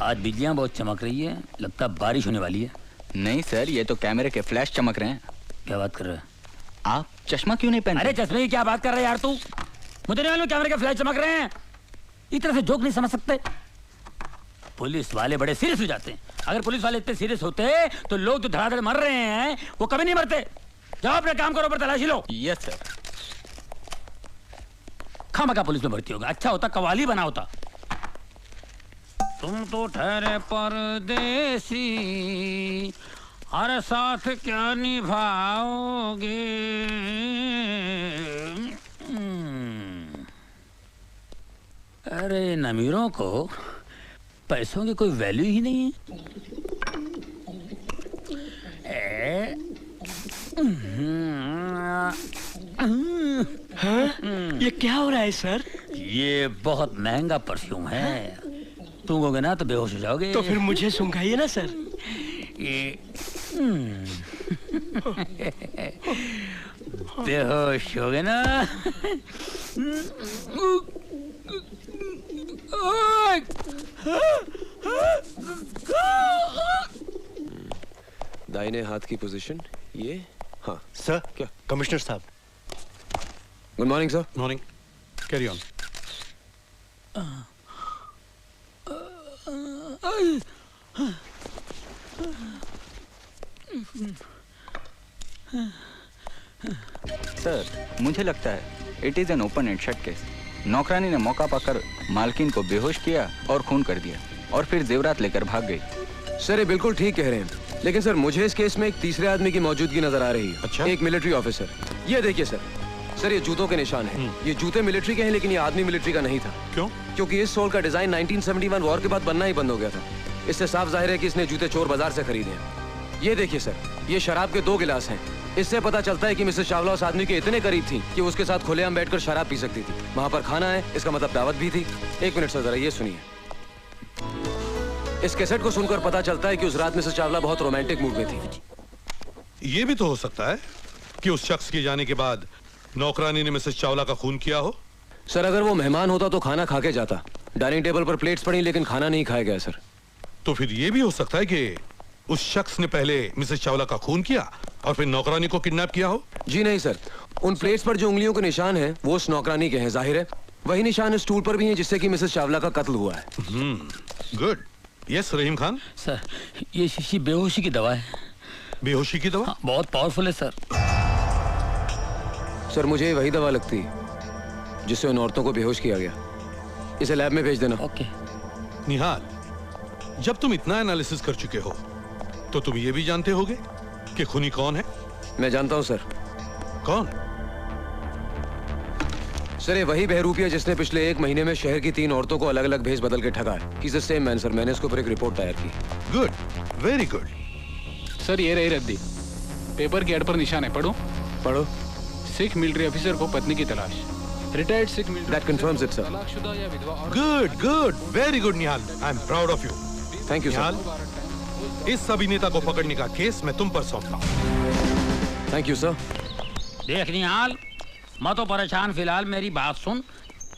आज बिजलियां बहुत चमक रही है, लगता है बारिश होने वाली है। नहीं सर, ये तो कैमरे के फ्लैश चमक रहे हैं। क्या बात कर रहे हैं आप? चश्मा क्यों नहीं पहनते? अरे चश्मे की क्या बात कर रहे हैं यार तू? मुझे नहीं मालूम कैमरे के फ्लैश चमक रहे हैं। इस तरह से जोक नहीं समझ सकते। पुलिस वाले बड़े सीरियस हो जाते हैं। अगर पुलिस वाले इतने सीरियस होते तो लोग जो धड़ाधड़ मर रहे हैं वो कभी नहीं मरते। जाओ अपने काम करो, पर तलाशी लो। Yes sir. खामखा पुलिस में भर्ती होगा, अच्छा होता कवाली बना होता। तुम तो ठहरे परदेसी, हर साथ क्या निभाओगे। अरे इन अमीरों को पैसों की कोई वैल्यू ही नहीं है। हाँ? ये क्या हो रहा है सर? ये बहुत महंगा परफ्यूम है, सूंघोगे ना तो बेहोश हो जाओगे। तो फिर मुझे सूंघाइए ना सर। ये बेहोश हो गए ना। दाहिने हाथ की पोजीशन ये। हाँ सर। क्या? कमिश्नर साहब। Good morning sir. Morning. Carry on. Sir, मुझे लगता है it is an open and shut case. नौकरानी ने मौका पाकर मालकिन को बेहोश किया और खून कर दिया और फिर जेवरात लेकर भाग गई। सर ये बिल्कुल ठीक कह रहे हैं, लेकिन सर मुझे इस केस में एक तीसरे आदमी की मौजूदगी नजर आ रही है। अच्छा? एक मिलिट्री ऑफिसर। ये देखिए सर, सर ये जूतों के निशान हैं। ये जूते मिलिट्री के हैं, लेकिन ये आदमी मिलिट्री का नहीं था। क्यों? क्योंकि इस सोल का डिजाइन 1971 वॉर के बाद बनना ही बंद हो गया था। इससे साफ जाहिर है कि इसने जूते चोर बाजार से खरीदे हैं। ये देखिए सर, ये शराब के 2 गिलास हैं। इससे पता चलता है कि मिसेस चावला उस आदमी के इतने करीब थी कि उसके साथ खुलेआम बैठकर शराब पी सकती थी। वहां पर खाना है, इसका मतलब दावत भी थी। 1 मिनट सर, जरा ये सुनिए। इस कैसेट को सुनकर पता चलता है कि उस रात मिसेस चावला बहुत रोमांटिक मूड में थी। ये भी तो हो सकता है कि उस शख्स के जाने के बाद नौकरानी ने मिसेस चावला का खून किया हो। सर अगर वो मेहमान होता तो खाना खा के जाता। डाइनिंग टेबल पर प्लेट्स पड़ी, लेकिन खाना नहीं खाया गया सर। तो फिर ये भी हो सकता है कि उस शख्स ने पहले मिसेस चावला का खून किया और फिर नौकरानी को किडनैप किया हो। जी नहीं सर, उन प्लेट्स पर जो उंगलियों के निशान हैं वो उस नौकरानी के हैं। जाहिर है वही निशान इस स्टूल पर भी हैं जिससे कि मिसेस चावला का कत्ल हुआ है। गुड। यस रहीम खान। सर ये शीशी बेहोशी की दवा है। बेहोशी की दवा? हाँ, बहुत पावरफुल है सर। सर मुझे वही दवा लगती है जिससे उन औरतों को बेहोश किया गया। इसे लैब में भेज देना। ओके। निहाल, जब तुम इतना एनालिसिस कर चुके हो तो तुम ये भी जानते होगे कि खूनी कौन है? मैं जानता हूं सर। कौन? सर ये वही बहरूपिया जिसने पिछले 1 महीने में शहर की 3 औरतों को अलग अलग भेज बदल के ठगा है। He's the same man sir. मैंने इसके ऊपर एक रिपोर्ट तैयार की। Good, very good. सर ये रही रद्दी। पेपर के एड पर निशान है, पढ़ो। पढ़ो। सिख मिलिट्री ऑफिसर को पत्नी की तलाश। Retired Sikh military. That confirms it, sir. तलाकशुदा या विधवा औरत। Good good, very good Nihal. I am proud of you. Thank you sir. Nihal, इस अभिनेता को पकड़ने का केस मैं तुम पर सौंपता हूं। Thank you sir. देख निहाल, मैं तो परेशान फिलहाल, मेरी बात सुन।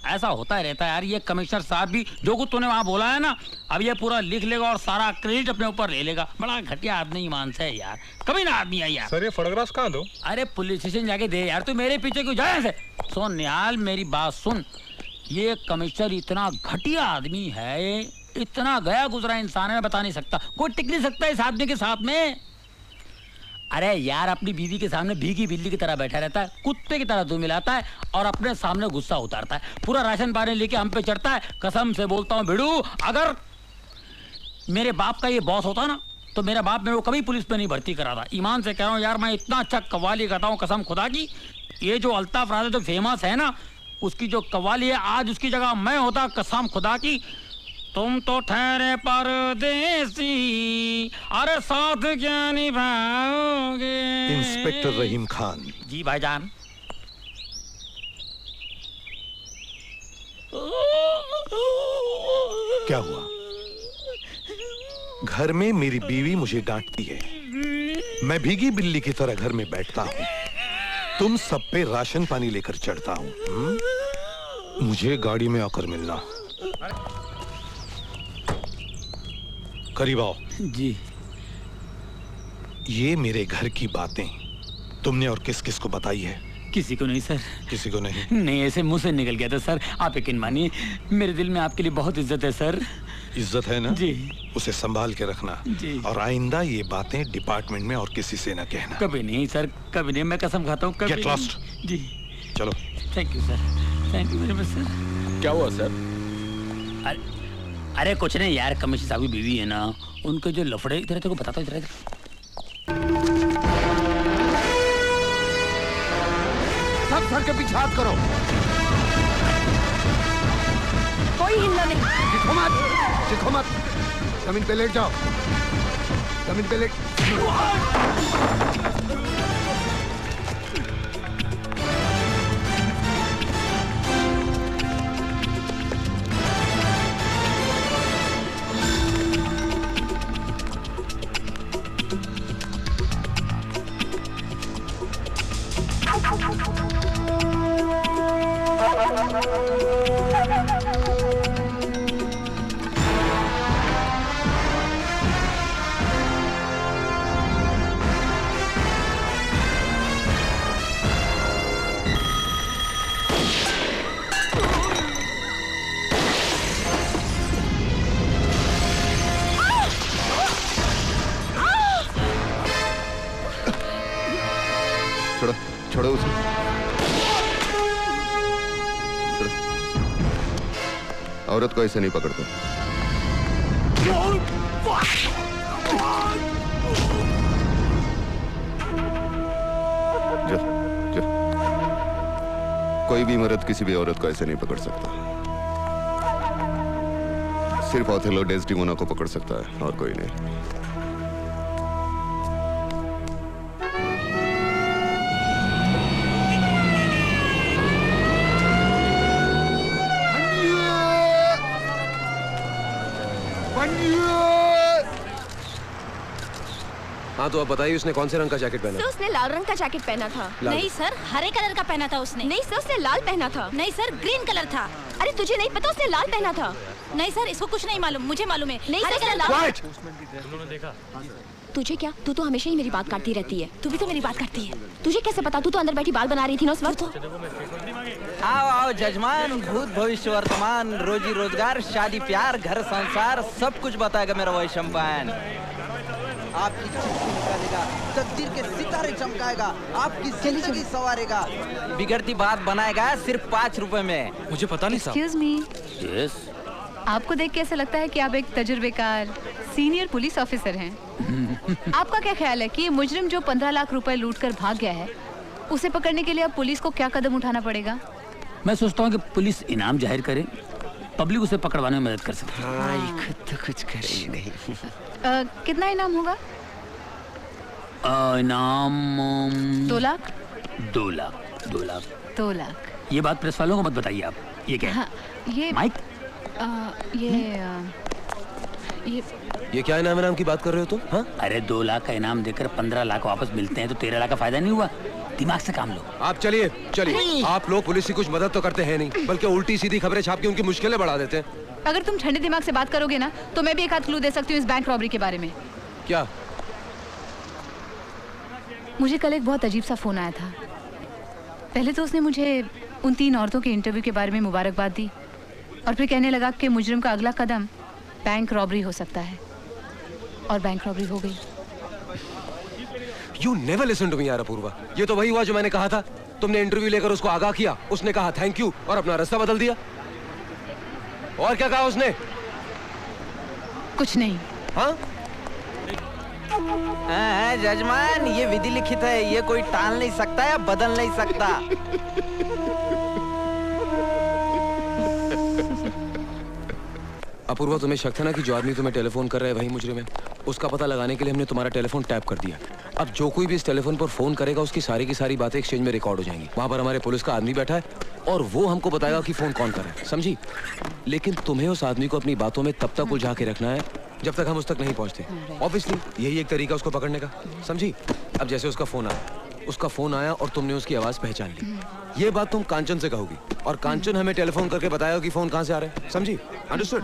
ऐसा होता रहता है यार, ये कमिश्नर साहब भी जो कुछ तूने वहाँ बोला है ना, अब ये पूरा लिख लेगा और सारा क्रेडिट अपने ऊपर ले लेगा। बड़ा घटिया आदमी ईमान से है यार, कभी ना आदमी है यार। सर ये फोटोग्राफ्स कहाँ दो? अरे पुलिस स्टेशन जाके दे यार, तू मेरे पीछे क्यों जाए ऐसे? सुन निहाल, मेरी बात सुन। ये कमिश्नर इतना घटिया आदमी है, इतना गया गुजरा इंसान है, मैं बता नहीं सकता। कोई टिक नहीं सकता इस आदमी के साथ में। अरे यार अपनी बीवी के सामने भीगी बिल्ली की तरह बैठा रहता है, कुत्ते की तरह दो मिलाता है और अपने सामने गुस्सा उतारता है। पूरा राशन पानी लेके हम पे चढ़ता है। कसम से बोलता हूँ भिड़ू, अगर मेरे बाप का ये बॉस होता ना तो मेरा बाप मेरे को कभी पुलिस में नहीं भर्ती करा था। ईमान से कह रहा हूँ यार, मैं इतना अच्छा कव्वाली गाता हूँ कसम खुदा की। ये जो अल्ताफ राजा जो फेमस है ना, उसकी जो कव्वाली है, आज उसकी जगह मैं होता कसम खुदा की। तुम तो ठहरे परदेसी, अरे साथ क्या निभाओगे। इंस्पेक्टर रहीम खान। जी भाईजान। क्या हुआ? घर में मेरी बीवी मुझे डांटती है, मैं भीगी बिल्ली की तरह घर में बैठता हूँ, तुम सब पे राशन पानी लेकर चढ़ता हूँ। मुझे गाड़ी में आकर मिलना। करीब आओ। जी। ये मेरे घर की बातें तुमने और किस किस को बताई है? किसी को नहीं सर। किसी को नहीं? नहीं, ऐसे मुंह से निकल गया था सर। आप यकीन मानिए, मेरे दिल में आपके लिए बहुत इज्जत है सर। इज्जत है ना? जी। उसे संभाल के रखना। जी। और आइंदा ये बातें डिपार्टमेंट में और किसी से न कहना। कभी नहीं सर, कभी नहीं। मैं कसम खाता हूँ कभी Get नहीं। lost। जी। चलो। Thank you sir, thank you very much sir. क्या हुआ सर? अरे कुछ नहीं यार, कमिश्नर साहब की बीवी है ना, उनके जो लफड़े, इधर तेरे को बताता हूँ, इधर। सब सर के पीछे हाथ करो। कोई हिलना नहीं। चिखो मत, चिखो मत। जमीन पे लेट जाओ, जमीन पे लेट। छोड़ो, छोड़ो उसे। छोड़ो। औरत को ऐसे नहीं पकड़ते। जा, जा। कोई भी मर्द किसी भी औरत को ऐसे नहीं पकड़ सकता। सिर्फ ओथेलो डेस्टिमोना को पकड़ सकता है और कोई नहीं। हाँ तो अब बताइए, उसने कौन से रंग का जैकेट पहना? सर उसने लाल रंग का जैकेट पहना था। नहीं सर, हरे कलर का पहना था उसने। नहीं सर उसने लाल पहना था। नहीं सर, ग्रीन कलर था। अरे तुझे नहीं पता, उसने लाल पहना था। नहीं सर, इसको कुछ नहीं मालूम, मुझे मालूम है। नहीं हरे सर, कलर लाल। तुझे क्या? तू तो हमेशा ही मेरी बात काटती रहती है। तू भी तो मेरी बात काटती है। तुझे कैसे पता? तू तो अंदर बैठी बाल बना रही थी ना उस वक्त। आओ आओ जजमान, भूत भविष्य वर्तमान, रोजी रोजगार, शादी प्यार, घर संसार, सब कुछ बताएगा मेरा वही शैम्पेन। आपकी चिट्ठी निकालेगा, तकदीर के सितारे चमकाएगा, आपकी जिंदगी संवारेगा, बिगड़ती बात बनाएगा सिर्फ 5 रुपए में। मुझे पता नहीं साहब। Excuse me, yes. आपको देख के ऐसा लगता है कि आप एक तजुर्बेकार सीनियर पुलिस ऑफिसर हैं। आपका क्या ख्याल है कि ये मुजरिम जो 15 लाख रुपए लूट कर भाग गया है, उसे पकड़ने के लिए अब पुलिस को क्या कदम उठाना पड़ेगा? मैं सोचता हूँ कि पुलिस इनाम जाहिर करे, पब्लिक उसे पकड़वाने में मदद कर सकती है। हाँ, ये खुद तो कुछ कर ही नहीं। कितना इनाम होगा? इनाम 2 लाख। 2 लाख, 2 लाख। 2 लाख। ये बात प्रेस वालों को मत बताइए आप। ये क्या है? हाँ, ये माइक? ये क्या इनाम की बात कर रहे हो तुम? हाँ? अरे 2 लाख का इनाम देकर 15 लाख वापस मिलते हैं तो 13 लाख का फायदा नहीं हुआ? दिमाग से काम लो। आप चलिए चलिए। आप लोग पुलिस की कुछ मदद तो करते हैं नहीं, बल्कि उल्टी सीधी खबरें छाप के उनकी मुश्किलें बढ़ा देते हैं। अगर तुम ठंडे दिमाग से बात करोगे ना, तो मैं भी एक आध क्लू दे सकती हूँ इस बैंक रॉबरी के बारे में। क्या? मुझे कल एक बहुत अजीब सा फोन आया था। पहले तो उसने मुझे उन 3 औरतों के इंटरव्यू के बारे में मुबारकबाद दी, और फिर कहने लगा कि मुजरिम का अगला कदम बैंक रॉबरी हो सकता है, और बैंक रॉबरी हो गई। You never listen to me यार अपूर्वा। ये तो वही हुआ जो मैंने कहा था। तुमने इंटरव्यू लेकर उसको आगाह किया, उसने कहा थैंक यू और अपना रास्ता बदल दिया। और क्या कहा उसने? कुछ नहीं। हाँ? जजमान, ये विधि लिखित है, ये कोई टाल नहीं सकता या बदल नहीं सकता। अपूर्वा, तुम्हें शक था ना कि जो आदमी तुम्हें टेलीफोन कर रहा है वही मुजरिम है। उसका पता लगाने के लिए हमने तुम्हारा टेलीफोन टैप कर दिया। अब जो कोई भी इस टेलीफोन पर फोन करेगा उसकी सारी की सारी बातें एक्सचेंज में रिकॉर्ड हो जाएंगी। वहां पर हमारे पुलिस का आदमी बैठा है और वो हमको बताएगा कि फोन कौन कर रहा है, समझी? लेकिन तुम्हें उस आदमी को अपनी बातों में तब तक उलझा के रखना है जब तक हम उस तक नहीं पहुंचते। ऑब्वियसली यही एक तरीका उसको पकड़ने का, समझी? अब जैसे उसका फोन आया और तुमने उसकी आवाज पहचान ली, ये बात तुम कांचन से कहोगी और कांचन हमें टेलीफोन करके बताएगा कि फोन कहां से आ रहा है, समझी? अंडरस्टूड?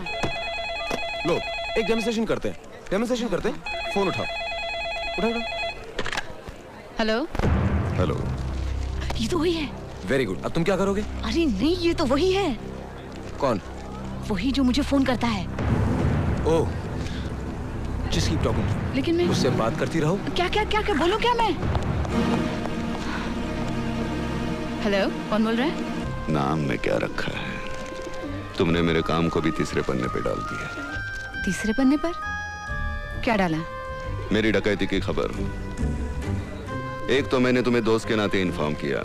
लो, एक डेमोंस्ट्रेशन करते हैं। डेमोन्स्ट्रेशन करते हैं। फोन उठाओ, उठाओ। हेलो। हेलो। ये तो वही है। Very good. अब तुम क्या करोगे? अरे नहीं, ये तो वही है। कौन? वही जो मुझे फोन करता है। ओह, जस्ट कीप टॉकिंग। लेकिन मैं उससे बात करती रहो। क्या क्या क्या क्या बोलूं क्या मैं? हेलो, कौन बोल रहा है? नाम में क्या रखा है? तुमने मेरे काम को भी तीसरे पन्ने पे डाल दिया। तीसरे पन्ने पर क्या डाला? मेरी डकैती की खबर। एक तो मैंने तुम्हें दोस्त के नाते इन्फॉर्म किया,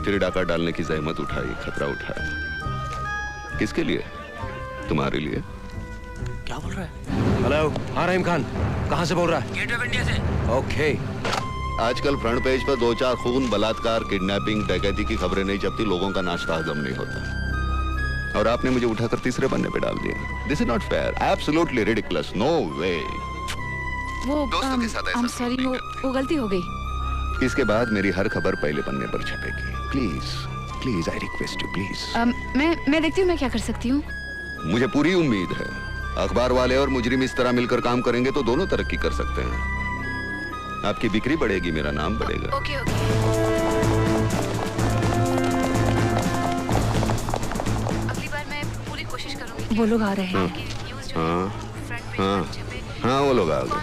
फिर डाका डालने की जहमत उठाई, खतरा उठाया। किसके लिए? तुम्हारे लिए। क्या बोल रहा है? हेलो। हाँ रहीम खान, कहाँ से बोल रहा है? गेट ऑफ इंडिया से। ओके। आजकल फ्रंट पेज पर 2-4 खून, बलात्कार, किडनैपिंग, डकैती की खबरें नहीं छपती, लोगों का नाश्ता हजम नहीं होता। और आपने मुझे उठाकर तीसरे पन्ने पे डाल दिया। This is not fair, absolutely ridiculous, no way. वो दोस्तों के साथ ऐसा I'm sorry, नहीं वो गलती हो गई। इसके बाद मेरी हर खबर पहले पन्ने पर छपेगी। Please please, I request you, please. मैं देखती हूँ मैं क्या कर सकती हूँ। मुझे पूरी उम्मीद है अखबार वाले और मुजरिम इस तरह मिलकर काम करेंगे तो दोनों तरक्की कर सकते हैं। आपकी बिक्री बढ़ेगी, मेरा नाम बढ़ेगा। Okay okay. अगली बार मैं पूरी कोशिश करूंगी। वो लोग आ रहे हैं। हाँ, वो लोग आ गए।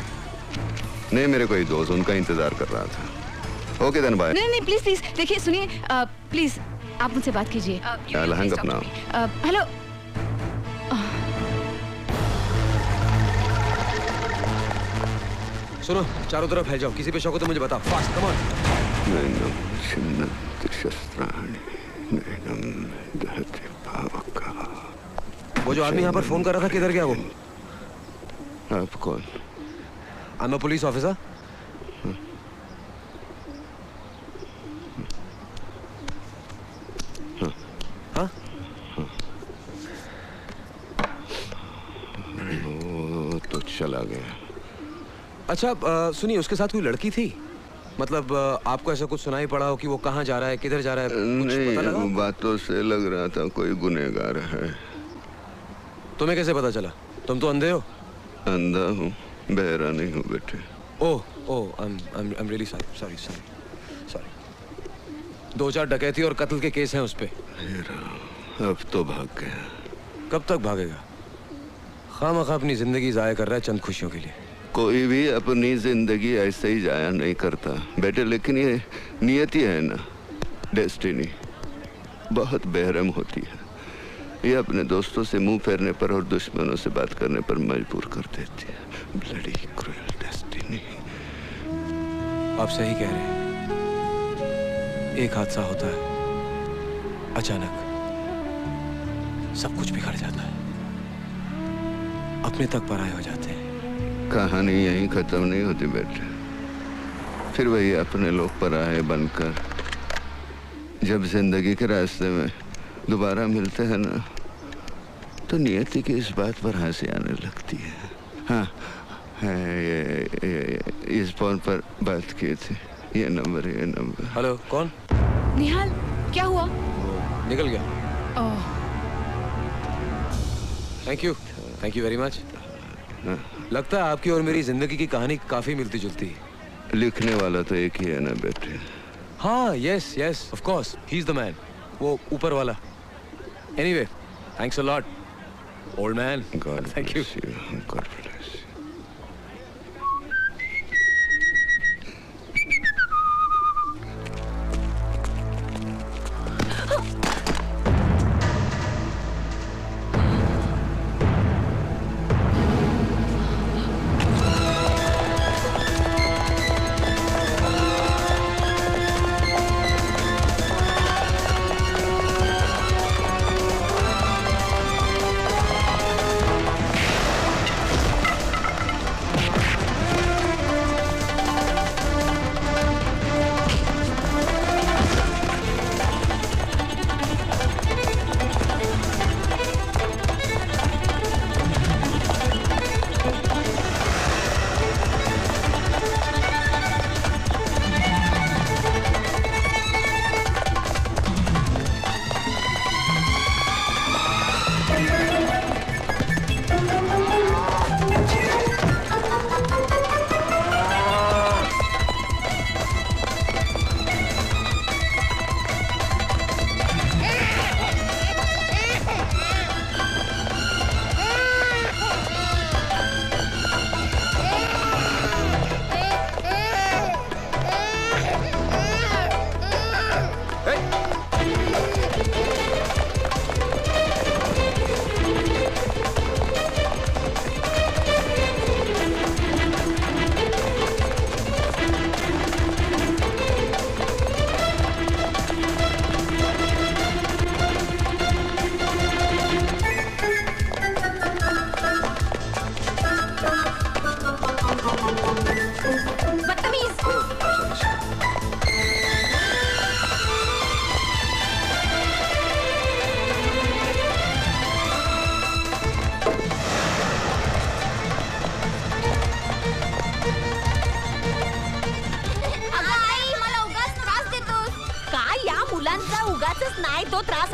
नहीं, मेरे कोई दोस्त उनका इंतजार कर रहा था। Okay then, bye. नहीं नहीं, प्लीज प्लीज देखिए, सुनिए, प्लीज आप मुझसे बात कीजिए। Hang up now. हेलो। सुनो, चारों तरफ फैल जाओ, किसी पे शक हो तो मुझे बताओ। Fast, come on. वो जो आदमी यहाँ पर फोन कर रहा था, किधर गया वो? आप कौन? I am a police officer. हाँ? वो तो चला गया। अच्छा, सुनिए, उसके साथ कोई लड़की थी? मतलब आपको ऐसा कुछ सुनाई पड़ा हो कि वो कहाँ जा रहा है, किधर जा रहा है? कुछ पता लगा? नहीं, बातों से लग रहा था कोई गुनहगार है। तुम्हें कैसे पता चला? तुम तो अंधे हो। अंधा हूँ, बहरा नहीं हूँ बेटे। ओह, आई एम रियली सॉरी। 2-4 डकैती और कत्ल के केस हैं उस पे। अब तो भाग गया। कब तक भागेगा? खामखा अपनी जिंदगी जाया कर रहा है चंद खुशियों के लिए। कोई भी अपनी जिंदगी ऐसे ही जाया नहीं करता बेटे, लेकिन ये नियति है ना, डेस्टिनी, बहुत बेरहम होती है। ये अपने दोस्तों से मुंह फेरने पर और दुश्मनों से बात करने पर मजबूर कर देती है। Bloody cruel destiny. आप सही कह रहे हैं। एक हादसा होता है, अचानक सब कुछ बिगड़ जाता है, अपने तक पराये हो जाते हैं। कहानी यहीं खत्म नहीं होती बेटे, फिर वही अपने लोग पराये बनकर जब जिंदगी के रास्ते में दोबारा मिलते हैं ना, तो नियति की इस बात पर हंसी आने लगती है। हाँ, ये इस फोन पर बात की थी, ये नंबर। हेलो, कौन? निहाल, क्या हुआ? निकल गया। ओह, थैंक यू वेरी मच। लगता है आपकी और मेरी जिंदगी की कहानी काफी मिलती जुलती है। लिखने वाला तो एक ही है ना बेटे। हाँ, yes of course, he is the man, वो ऊपर वाला। Anyway, thanks a lot old man. Thank you. God bless you.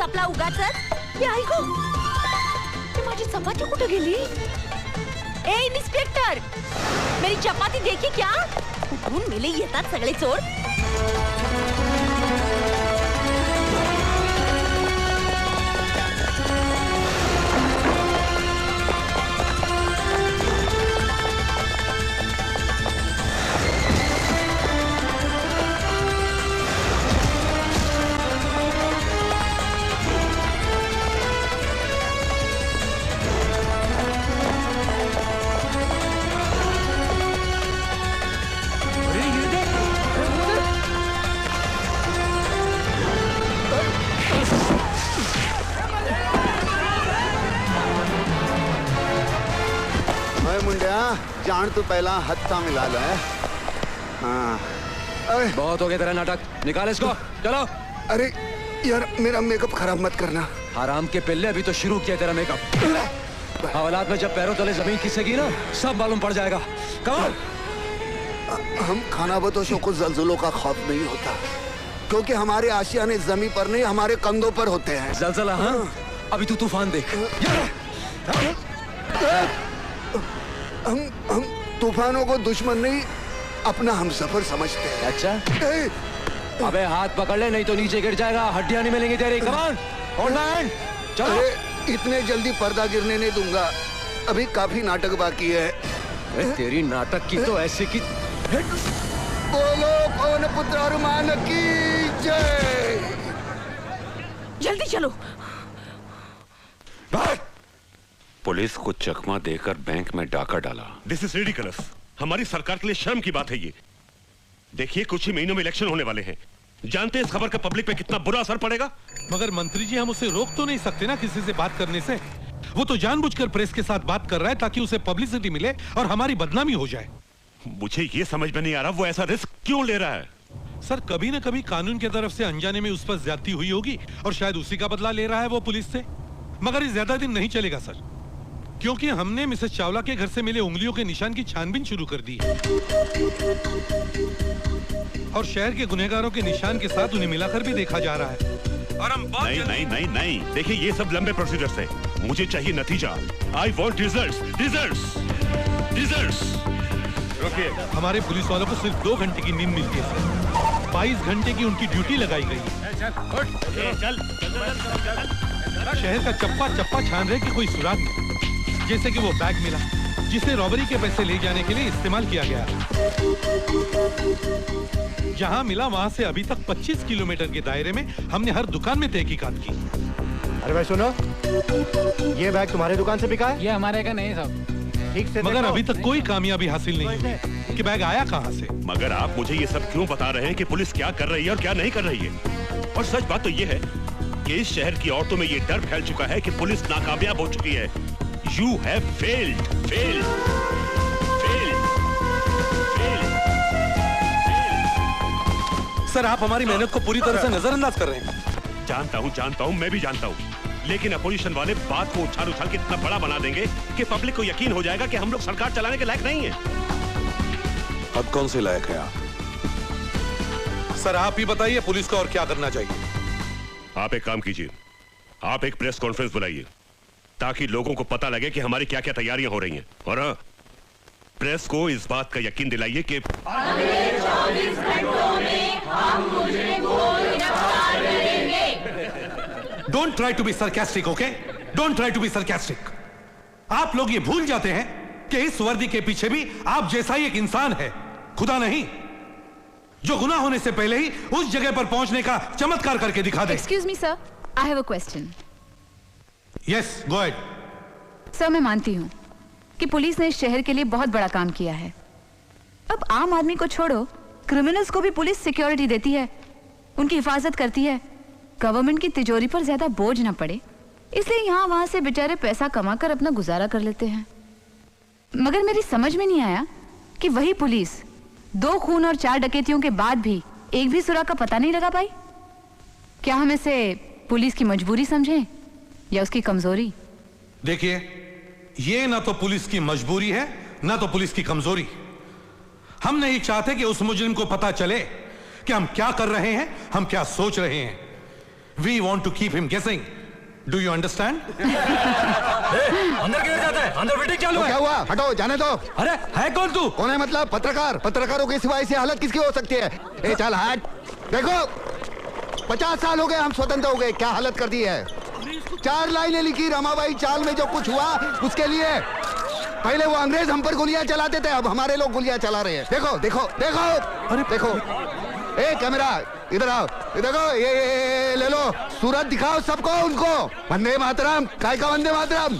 सपला उगाचच? हे आई गो, ते माझी चपाती कुठे गेली? ए इन्स्पेक्टर, मेरी चपाती देखी क्या? कुठून मेले येतात सगळे चोर? जान तू पहला हत्था मिला लो है। हाँ। अरे बहुत हो गया तेरा नाटक, निकाल इसको, चलो। अरे यार मेरा मेकअप खराब मत करना। हराम के पिल्ले, अभी तो शुरू किया तेरा मेकअप। हवालात में जब पैरों तले जमीन खिसकेगी ना, सब मालूम पड़ जाएगा। कमाल। हम खानाबदोशों को जल्जलों का खौफ नहीं होता, क्योंकि हमारे आशियाने जमीन पर नहीं हमारे कंधों पर होते हैं। जलजला? हाँ, अभी तू तूफान देख। हम तूफानों को दुश्मन नहीं, अपना हमसफर समझते हैं। अच्छा? अबे हाथ पकड़ ले, नहीं तो नीचे गिर जाएगा, हड्डियां नहीं मिलेंगी तेरी। कमान, होल्ड हैंड, चलो। इतने जल्दी पर्दा गिरने नहीं दूंगा, अभी काफी नाटक बाकी है। तेरी नाटक की तो ऐसे की। बोलो कौन पुत्र हनुमान की जय। जल्दी चलो। पुलिस को चकमा देकर बैंक में डाका डाला। This is ridiculous. हमारी सरकार के लिए शर्म की बात है ये। देखिए कुछ ही महीनों में इलेक्शन होने वाले हैं, जानते हैं इस खबर का पब्लिक पे कितना बुरा असर पड़ेगा। मगर मंत्री जी, हम उसे रोक तो नहीं सकते ना किसी से बात करने से। वो तो जानबूझकर प्रेस के साथ बात कर रहा है ताकि उसे पब्लिसिटी मिले और हमारी बदनामी हो जाए। मुझे ये समझ में नहीं आ रहा वो ऐसा रिस्क क्यों ले रहा है। सर, कभी न कभी कानून की तरफ से अनजाने में उस पर ज्यादती हुई होगी और शायद उसी का बदला ले रहा है वो पुलिस से। मगर ये ज्यादा दिन नहीं चलेगा सर, क्योंकि हमने मिसेस चावला के घर से मिले उंगलियों के निशान की छानबीन शुरू कर दी है और शहर के गुनहगारों के निशान के साथ उन्हें मिलाकर भी देखा जा रहा है। और हम नहीं, देखिए ये सब लंबे प्रोसीजर्स हैं। मुझे चाहिए नतीजा। I want results. हमारे पुलिस वालों को सिर्फ 2 घंटे की नींद मिलती है सर। 22 घंटे की उनकी ड्यूटी लगाई गई है। शहर का चप्पा चप्पा छान रहे कि कोई सुराग नहीं। जैसे कि वो बैग मिला जिसे रॉबरी के पैसे ले जाने के लिए इस्तेमाल किया गया। जहां मिला वहां से अभी तक 25 किलोमीटर के दायरे में हमने हर दुकान में तहकीकात की। अरे भाई सुनो, ये बैग तुम्हारे दुकान से बिका है? ये हमारे का नहीं साहब। ठीक से मगर अभी तक कोई कामयाबी हासिल नहीं हुई कि बैग आया कहां से। मगर आप मुझे ये सब क्यों बता रहे हैं कि पुलिस क्या कर रही है और क्या नहीं कर रही है? और सच बात तो ये है कि इस शहर की औरतों में ये डर फैल चुका है कि पुलिस नाकामयाब हो चुकी है। You have failed. सर, आप हमारी मेहनत को पूरी तरह से नजरअंदाज कर रहे हैं। जानता हूँ, मैं भी जानता हूँ, लेकिन अपोजिशन वाले बात को उछाल के इतना बड़ा बना देंगे कि पब्लिक को यकीन हो जाएगा कि हम लोग सरकार चलाने के लायक नहीं है। अब कौन से लायक है आप? सर, आप ही बताइए पुलिस को और क्या करना चाहिए। आप एक काम कीजिए, आप एक प्रेस कॉन्फ्रेंस बुलाइए ताकि लोगों को पता लगे कि हमारी क्या क्या तैयारियां हो रही हैं। और हाँ, प्रेस को इस बात का यकीन दिलाइए कि अगले 24 घंटों में हम मुझे गिरफ्तार करेंगे। Don't try to be sarcastic, okay? Don't try to be sarcastic. आप लोग ये भूल जाते हैं कि इस वर्दी के पीछे भी आप जैसा ही एक इंसान है, खुदा नहीं, जो गुनाह होने से पहले ही उस जगह पर पहुंचने का चमत्कार करके दिखा दे। Excuse me sir, I have a question. Yes, go ahead. Sir, मैं मानती हूँ कि पुलिस ने इस शहर के लिए बहुत बड़ा काम किया है। अब आम आदमी को छोड़ो, क्रिमिनल्स को भी पुलिस सिक्योरिटी देती है, उनकी हिफाजत करती है, गवर्नमेंट की तिजोरी पर ज्यादा बोझ ना पड़े, इसलिए यहाँ वहां से बेचारे पैसा कमाकर अपना गुजारा कर लेते हैं। मगर मेरी समझ में नहीं आया कि वही पुलिस 2 खून और 4 डकैतियों के बाद भी एक भी सुराग का पता नहीं लगा पाई। क्या हम इसे पुलिस की मजबूरी समझें या उसकी कमजोरी? देखिए, ये ना तो पुलिस की मजबूरी है ना तो पुलिस की कमजोरी। हम नहीं चाहते कि उस मुजरिम को पता चले कि हम क्या कर रहे हैं, हम क्या सोच रहे हैं। We want to keep him guessing. Do you understand? अंदर गिर जाता है, अंदर मीटिंग चालू है। क्या हुआ? हटो, जाने दो। अरे है कौन तू? कौन है मतलब? पत्रकार। पत्रकारों के सिवाय ऐसी हालत किसकी हो सकती है? ए चल हट। देखो 50 साल हो गए हम स्वतंत्र हो गए, क्या हालत कर दी है। 4 लाइनें लिखी रमाबाई चाल में, जो कुछ हुआ उसके लिए। पहले वो अंग्रेज हम पर गोलियां चलाते थे, अब हमारे लोग गोलियां चला रहे हैं। देखो देखो देखो, अरे देखो। ए कैमरा इधर आओ, देखो ये ले लो, सूरत दिखाओ सबको, उनको। वंदे मातरम, काय का वंदे मातरम।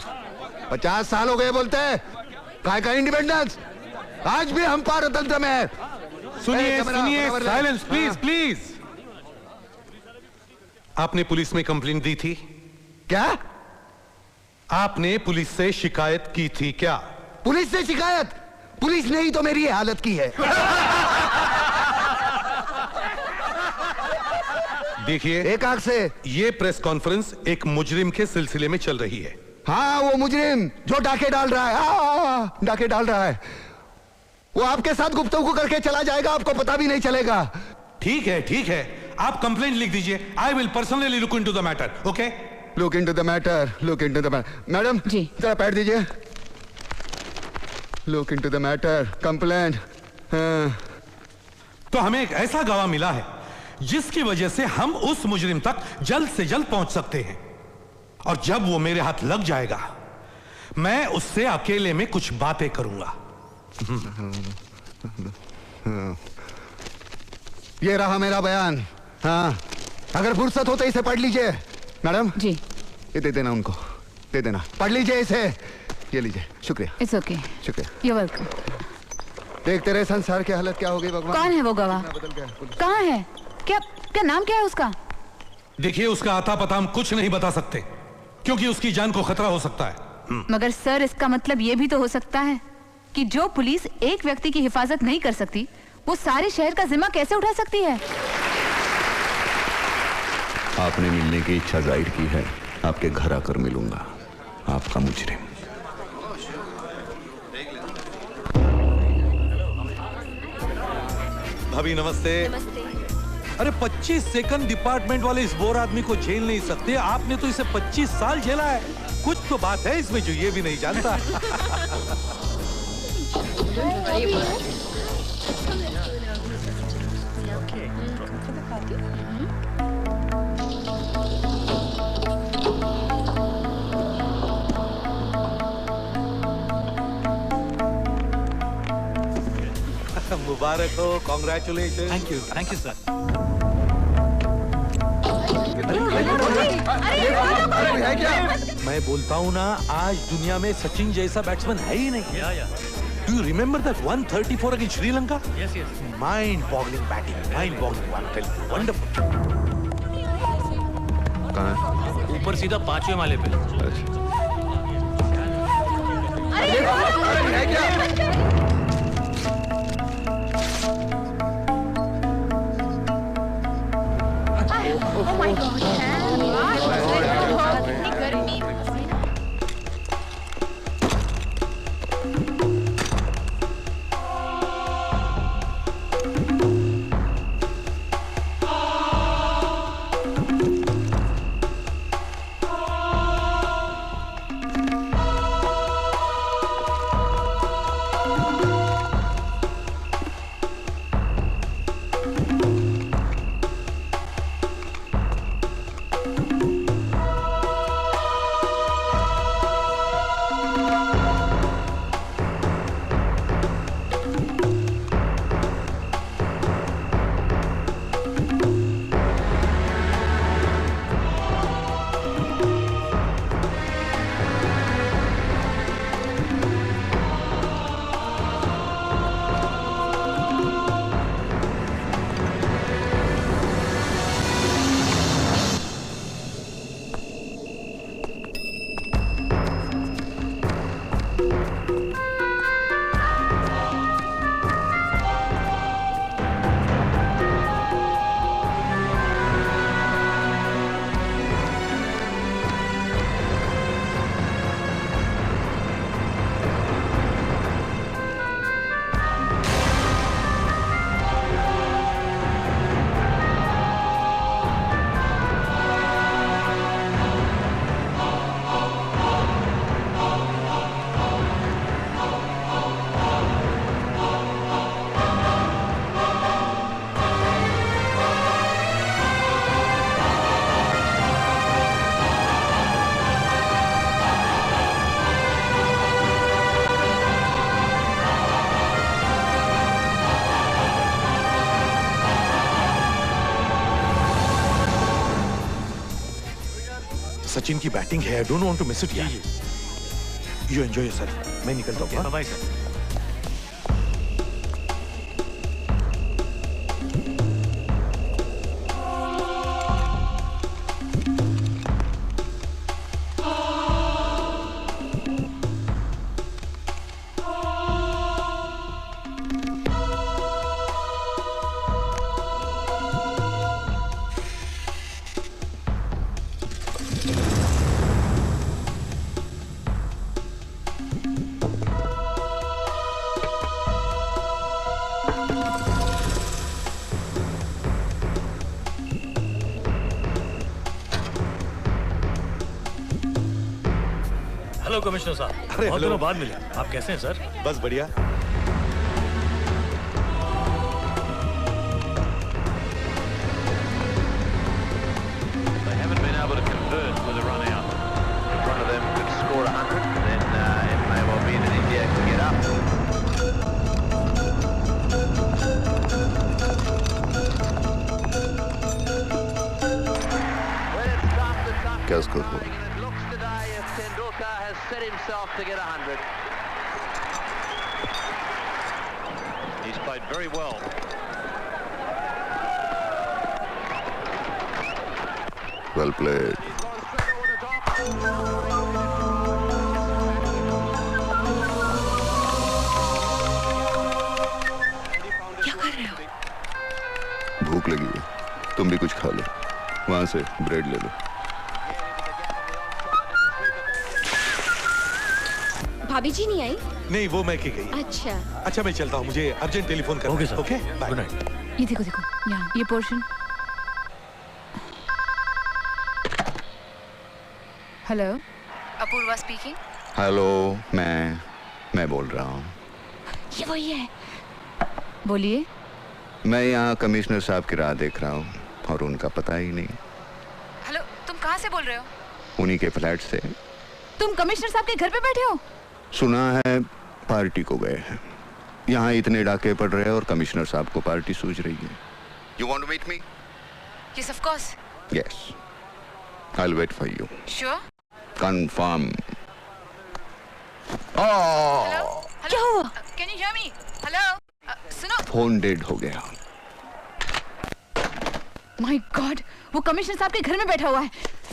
50 साल हो गए बोलते हैं, काय का इंडिपेंडेंस। आज भी हम पारतंत्र में है। सुनिए सुनिए, साइलेंस प्लीज प्लीज। आपने पुलिस में कंप्लेंट दी थी क्या? आपने पुलिस से शिकायत की थी क्या? पुलिस से शिकायत? पुलिस ने ही तो मेरी हालत की है। देखिए, एक आंख से ये प्रेस कॉन्फ्रेंस एक मुजरिम के सिलसिले में चल रही है। हाँ, वो मुजरिम जो डाके डाल रहा है, डाके डाल रहा है, वो आपके साथ गुफ्तगू करके चला जाएगा, आपको पता भी नहीं चलेगा। ठीक है, आप कंप्लेंट लिख दीजिए। I will personally look into the matter. Okay, look into the matter, look into the matter. Madam ji जरा पैड दीजिए। Look into the matter, complaint. तो हमें एक ऐसा गवाह मिला है जिसकी वजह से हम उस मुजरिम तक जल्द से जल्द पहुंच सकते हैं, और जब वो मेरे हाथ लग जाएगा मैं उससे अकेले में कुछ बातें करूंगा। ये रहा मेरा बयान। हाँ, अगर फुर्सत हो तो इसे पढ़ लीजिए। मैडम जी, ये दे देना उनको, दे देना, पढ़ लीजिए इसे। ये लीजिए, शुक्रिया। इट्स ओके, शुक्रिया। You welcome. देखते रहे संसार की हालत क्या हो गई भगवान। कौन है वो गवाह? कहाँ है? क्या क्या नाम क्या है उसका? देखिए, उसका आता पता हम कुछ नहीं बता सकते क्योंकि उसकी जान को खतरा हो सकता है। मगर सर, इसका मतलब ये भी तो हो सकता है कि जो पुलिस एक व्यक्ति की हिफाजत नहीं कर सकती, वो सारे शहर का जिम्मा कैसे उठा सकती है? आपने मिलने की इच्छा जाहिर की है, आपके घर आकर मिलूंगा, आपका मुजरिम। भाभी नमस्ते। अरे 25 सेकंड डिपार्टमेंट वाले इस बोर आदमी को झेल नहीं सकते, आपने तो इसे 25 साल झेला है। कुछ तो बात है इसमें जो ये भी नहीं जानता। मुबारक हो, कॉन्ग्रेचुलेशन। Thank you sir. मैं बोलता हूँ ना, आज दुनिया में सचिन जैसा बैट्समैन है ही नहीं। Do you remember that 134 against Sri Lanka? Yes yes. Mind boggling batting, mind boggling, wonderful. कहाँ है? ऊपर सीधा 5वें माले पे। Oh my God! गर्मी। सचिन की बैटिंग है, I don't want to miss it यार। यू एंजॉय योरसेल्फ, मैं निकलता हूँ। Bye sir. हेलो कमिश्नर साहब, बहुत दिनों बाद मिले। आप कैसे हैं सर? बस बढ़िया। They haven't been able to convert with a run out. One of them could score 100, and then it may well be that India can get up. क्या स्कोर हुआ? Tendulkar has set himself to get 100. He's played very well. Well played. क्या कर रहे हो? भूख लगी है, तुम भी कुछ खा लो। वहां से ब्रेड ले लो। भाभी जी नहीं आई? नहीं, वो मैं की गई। अच्छा। अच्छा, मैं चलता हूँ, मुझे अर्जेंट टेलीफोन करना है। Okay, good night. ये देखो देखो, यहाँ ये portion. Hello, Apoorva speaking. Hello, मैं बोल रहा हूँ। ये वही है। बोलिए। मैं यहाँ कमिश्नर साहब की राह देख रहा हूँ और उनका पता ही नहीं। हेलो, तुम कहाँ से बोल रहे हो? उन्हीं के फ्लैट से। तुम कमिश्नर साहब के घर पे बैठे हो? सुना है पार्टी को गए हैं। यहाँ इतने डाके पड़ रहे हैं और कमिश्नर साहब को पार्टी सूझ रही है। You want to meet me? Yes, of course. Yes. I'll wait for you. Sure. Confirm. क्या हुआ? Can you hear me? Hello? सुनो। फोन डेड हो गया। My God, वो कमिश्नर साहब के घर में बैठा हुआ है।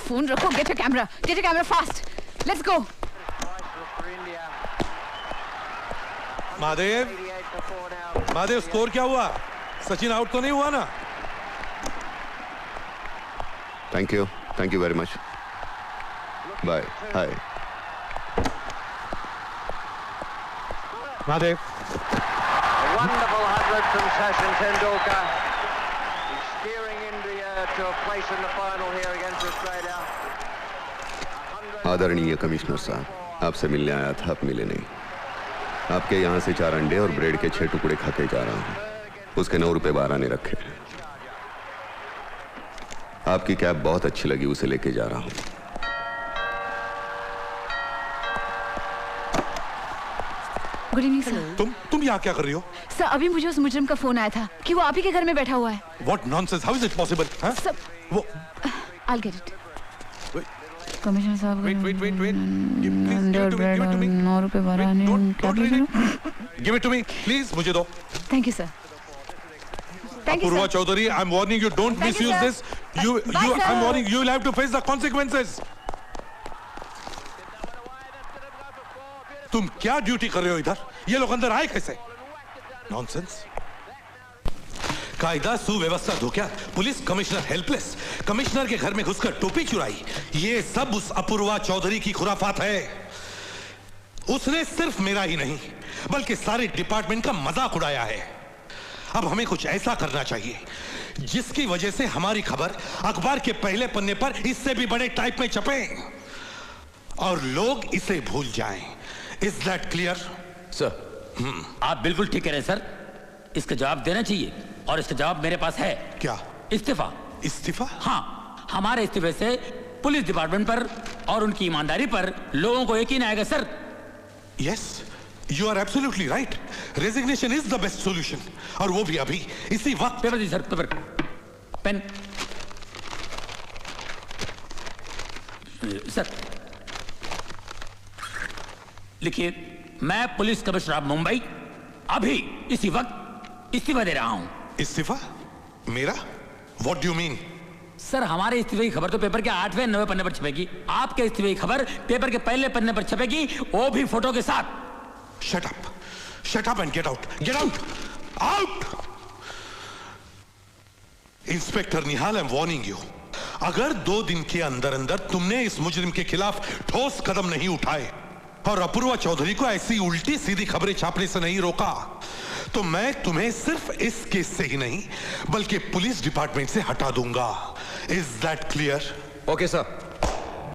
फोन रखो, get a camera fast. Let's go. Mahadev, score क्या हुआ? सचिन आउट तो नहीं हुआ ना? Thank you very much. Bye. Hi Mahadev. A wonderful 100 from Sachin Tendulkar. He's steering India to a place in the final here against Australia. आदरणीय commissioner साहब, आपसे मिलने आया था, आप मिले नहीं। आपके यहाँ से 4 अंडे और ब्रेड के 6 टुकड़े खा के जा रहा हूँ। उसके 9 रुपए 12 ने रखे। आपकी कैब बहुत अच्छी लगी, उसे लेके जा रहा हूँ। Good evening sir. तुम यहाँ क्या कर रही हो? सर, अभी मुझे उस मुजरिम का फोन आया था कि वो आप ही के घर में बैठा हुआ है। What nonsense? How is it possible? हाँ? सर, वो I'll get it. कमिश्नर साहब, wait. ब्रेड 9 रुपए 12 ने। Give it to me, please. मुझे दो। Thank you, sir. Apurva Chaudhary, I'm warning you, don't misuse this. I'm warning you, you'll have to face the consequences. तुम क्या duty कर रहे हो इधर? ये लोग अंदर आए कैसे? नॉनसेंस। कायदा सुव्यवस्था धोखा, पुलिस कमिश्नर हेल्पलेस, कमिश्नर के घर में घुसकर टोपी चुराई, ये सब उस अपूर्वा चौधरी की खुराफात है। उसने सिर्फ मेरा ही नहीं बल्कि सारे डिपार्टमेंट का मजाक उड़ाया है। अब हमें कुछ ऐसा करना चाहिए जिसकी वजह से हमारी खबर अखबार के पहले पन्ने पर इससे भी बड़े टाइप में छपे और लोग इसे भूल जाएं। Is that clear? सर, आप बिल्कुल ठीक कह रहे हैं सर। इसका जवाब देना चाहिए और इसका जवाब मेरे पास है। क्या? इस्तीफा। इस्तीफा? हाँ, हमारे इस्तीफे से पुलिस डिपार्टमेंट पर और उनकी ईमानदारी पर लोगों को यकीन आएगा sir. Yes, you are absolutely right. Resignation is the best solution, और वो भी अभी इसी वक्त। पेपर दी सर, पेपर, पेन। सर लिखिए, मैं पुलिस कमिश्नर ऑफ मुंबई अभी इसी वक्त इस्तीफा दे रहा हूं। इस्तीफा? मेरा? What do you mean? Sir हमारे इस्तीफे की खबर तो पेपर के 8वें 9वें पन्ने पर छपेगी, आपके इस्तीफे की खबर पेपर के पहले पन्ने पर छपेगी, वो भी फोटो के साथ। Shut up. Shut up and get out. Get out. Out. Inspector Nihal, I'm warning you. अगर 2 दिन के अंदर अंदर तुमने इस मुजरिम के खिलाफ ठोस कदम नहीं उठाए और अपूर्वा चौधरी को ऐसी उल्टी सीधी खबरें छापने से नहीं रोका, तो मैं तुम्हें सिर्फ इस केस से ही नहीं बल्कि पुलिस डिपार्टमेंट से हटा दूंगा। Is that clear? Okay sir.